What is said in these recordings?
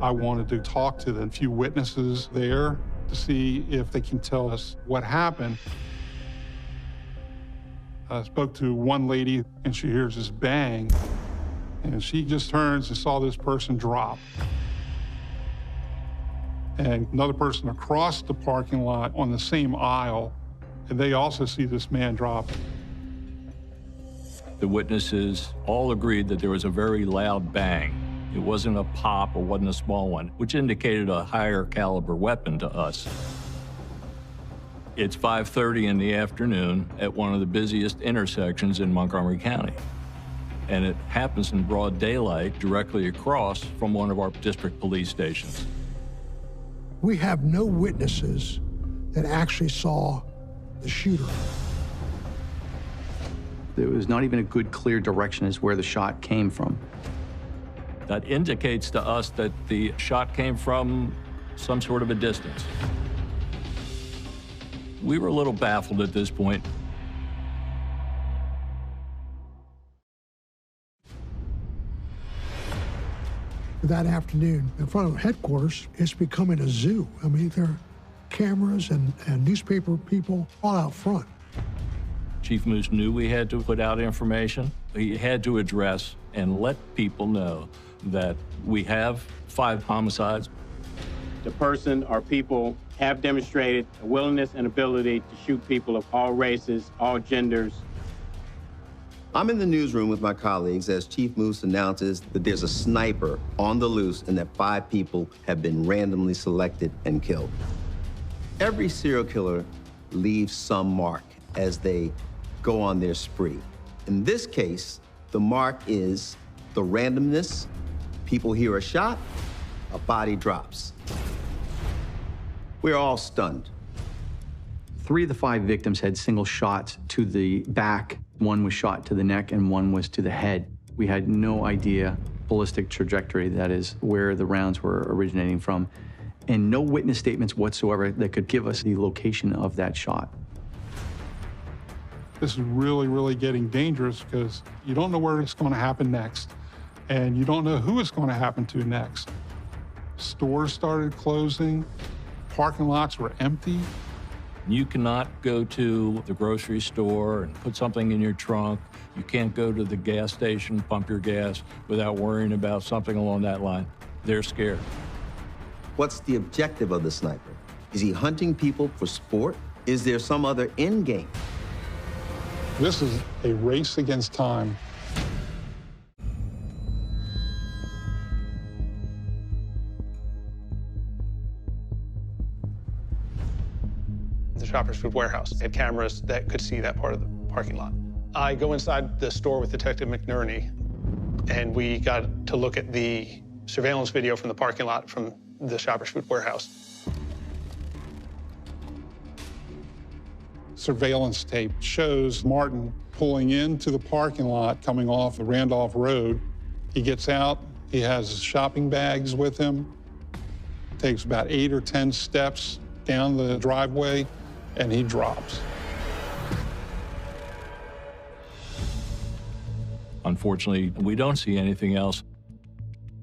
I wanted to talk to the few witnesses there to see if they can tell us what happened. I spoke to one lady, and she hears this bang, and she just turns and saw this person drop. And another person across the parking lot on the same aisle, and they also see this man drop. The witnesses all agreed that there was a very loud bang. It wasn't a pop or wasn't a small one, which indicated a higher caliber weapon to us. It's 5:30 in the afternoon at one of the busiest intersections in Montgomery County. And it happens in broad daylight directly across from one of our district police stations. We have no witnesses that actually saw the shooter. There was not even a good, clear direction as where the shot came from. That indicates to us that the shot came from some sort of a distance. We were a little baffled at this point. That afternoon, in front of headquarters, it's becoming a zoo. I mean, there are cameras and newspaper people all out front. Chief Moose knew we had to put out information. He had to address and let people know that we have 5 homicides. The person or people have demonstrated a willingness and ability to shoot people of all races, all genders. I'm in the newsroom with my colleagues as Chief Moose announces that there's a sniper on the loose and that 5 people have been randomly selected and killed. Every serial killer leaves some mark as they go on their spree. In this case, the mark is the randomness. People hear a shot, a body drops. We're all stunned. 3 of the 5 victims had single shots to the back. 1 was shot to the neck and 1 was to the head. We had no idea ballistic trajectory, that is, where the rounds were originating from, and no witness statements whatsoever that could give us the location of that shot. This is really, really getting dangerous because you don't know where it's going to happen next, and you don't know who it's going to happen to next. Stores started closing, parking lots were empty. You cannot go to the grocery store and put something in your trunk. You can't go to the gas station, pump your gas without worrying about something along that line. They're scared. What's the objective of the sniper? Is he hunting people for sport? Is there some other end game? This is a race against time. The Shoppers Food Warehouse had cameras that could see that part of the parking lot. I go inside the store with Detective McNerney, and we got to look at the surveillance video from the parking lot from the Shoppers Food Warehouse. Surveillance tape shows Martin pulling into the parking lot coming off the Randolph Road. He gets out, he has his shopping bags with him, takes about 8 or 10 steps down the driveway, and he drops. Unfortunately, we don't see anything else.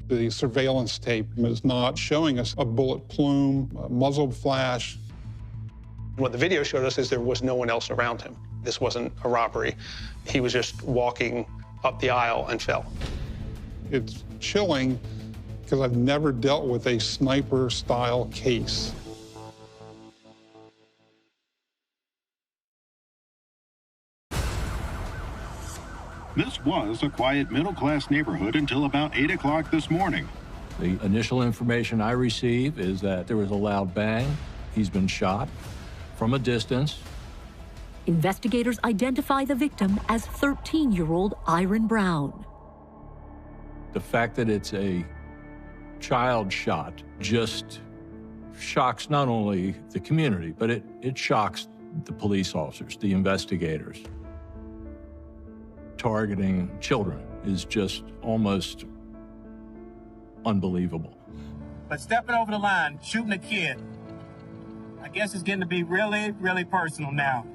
The surveillance tape is not showing us a bullet plume, a muzzle flash. What the video showed us is there was no one else around him. This wasn't a robbery. He was just walking up the aisle and fell. It's chilling because I've never dealt with a sniper-style case. This was a quiet middle-class neighborhood until about 8 o'clock this morning. The initial information I receive is that there was a loud bang. He's been shot from a distance. Investigators identify the victim as 13-year-old Iron Brown. The fact that it's a child shot just shocks not only the community, but it shocks the police officers, the investigators. Targeting children is just almost unbelievable. But stepping over the line, shooting a kid, I guess it's getting to be really, really personal now.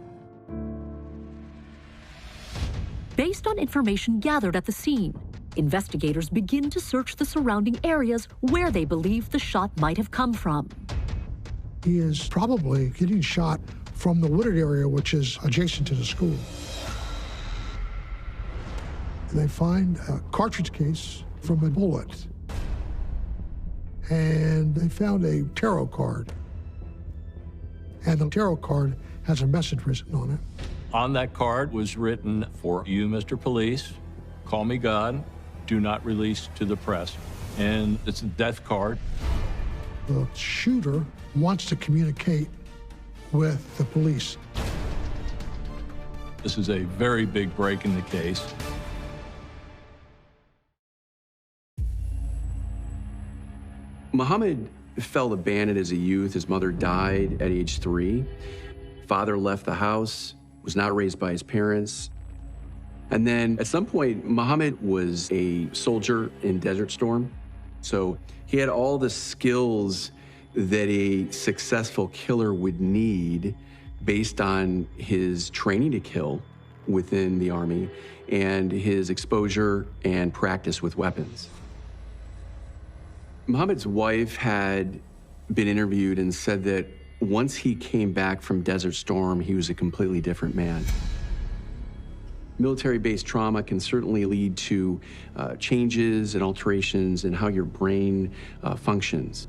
Based on information gathered at the scene, Investigators begin to search the surrounding areas where they believe the shot might have come from. He is probably getting shot from the wooded area, which is adjacent to the school. They find a cartridge case from a bullet. And they found a tarot card. And the tarot card has a message written on it. On that card was written, "For you, Mr. Police, call me God, do not release to the press." And it's a death card. The shooter wants to communicate with the police. This is a very big break in the case. Muhammad felt abandoned as a youth. His mother died at age 3. Father left the house, was not raised by his parents. And then at some point, Muhammad was a soldier in Desert Storm. So he had all the skills that a successful killer would need based on his training to kill within the Army and his exposure and practice with weapons. Muhammad's wife had been interviewed and said that once he came back from Desert Storm, he was a completely different man. Military-based trauma can certainly lead to changes and alterations in how your brain functions.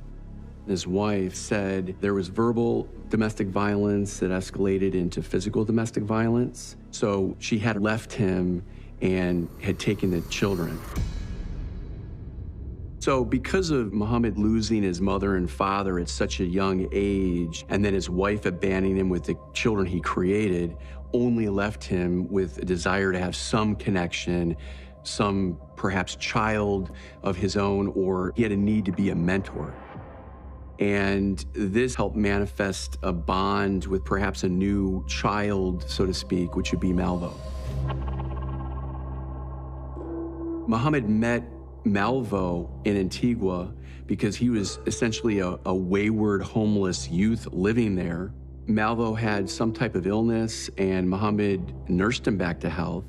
His wife said there was verbal domestic violence that escalated into physical domestic violence. So she had left him and had taken the children. So because of Muhammad losing his mother and father at such a young age, and then his wife abandoning him with the children he created, only left him with a desire to have some connection, some perhaps child of his own, or he had a need to be a mentor. And this helped manifest a bond with perhaps a new child, so to speak, which would be Malvo. Muhammad met Malvo in Antigua because he was essentially a wayward, homeless youth living there. Malvo had some type of illness, and Muhammad nursed him back to health.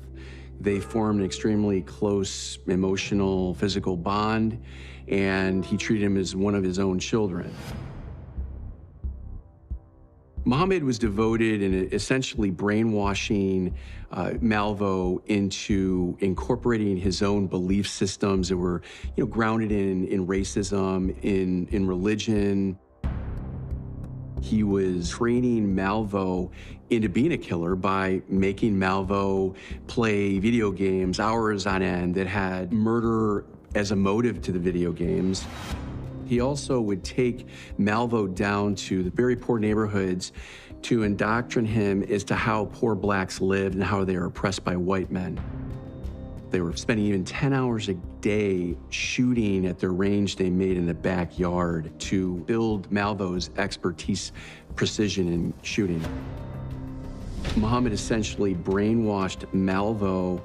They formed an extremely close emotional, physical bond, and he treated him as one of his own children. Muhammad was devoted in essentially brainwashing Malvo into incorporating his own belief systems that were, grounded in racism, in religion. He was training Malvo into being a killer by making Malvo play video games hours on end that had murder as a motive to the video games. He also would take Malvo down to the very poor neighborhoods to indoctrinate him as to how poor blacks lived and how they were oppressed by white men. They were spending even 10 hours a day shooting at the range they made in the backyard to build Malvo's expertise, precision in shooting. Muhammad essentially brainwashed Malvo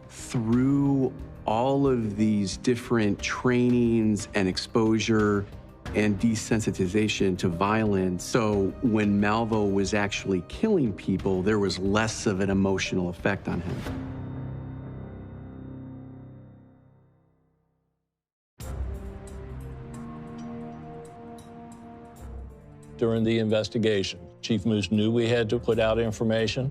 through all of these different trainings and exposure and desensitization to violence. So when Malvo was actually killing people, there was less of an emotional effect on him. During the investigation, Chief Moose knew we had to put out information.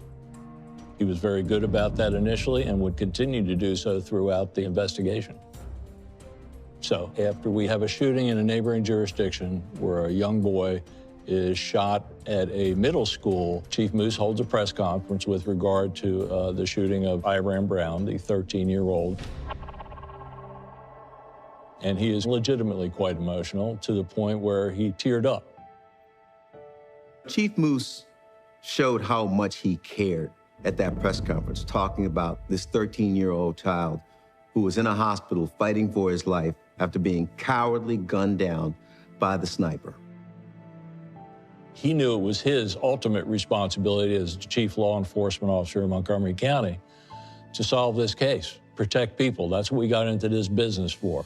He was very good about that initially and would continue to do so throughout the investigation. So after we have a shooting in a neighboring jurisdiction where a young boy is shot at a middle school, Chief Moose holds a press conference with regard to the shooting of Iran Brown, the 13-year-old. And he is legitimately quite emotional to the point where he teared up. Chief Moose showed how much he cared at that press conference, talking about this 13-year-old child who was in a hospital fighting for his life after being cowardly gunned down by the sniper. He knew it was his ultimate responsibility as chief law enforcement officer in Montgomery County to solve this case, protect people. That's what we got into this business for.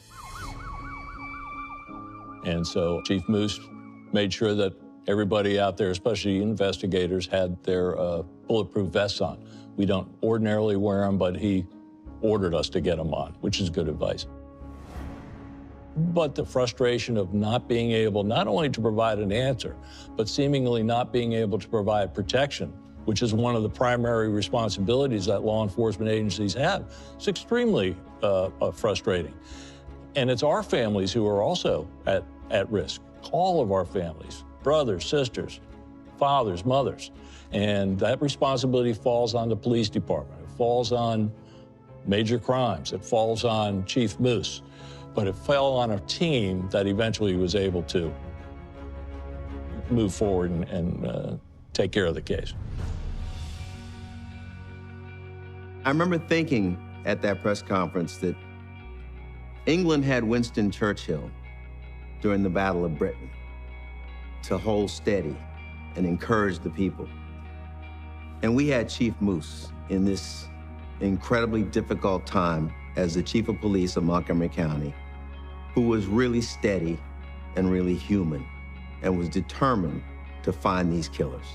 And so Chief Moose made sure that everybody out there, especially investigators, had their bulletproof vests on. We don't ordinarily wear them, but he ordered us to get them on, which is good advice. But the frustration of not being able not only to provide an answer, but seemingly not being able to provide protection, which is one of the primary responsibilities that law enforcement agencies have, it's extremely frustrating. And it's our families who are also at risk, all of our families, brothers, sisters, fathers, mothers. And that responsibility falls on the police department. It falls on major crimes. It falls on Chief Moose. But it fell on a team that eventually was able to move forward and take care of the case. I remember thinking at that press conference that England had Winston Churchill during the Battle of Britain to hold steady and encourage the people. And we had Chief Moose in this incredibly difficult time as the chief of police of Montgomery County, who was really steady and really human and was determined to find these killers.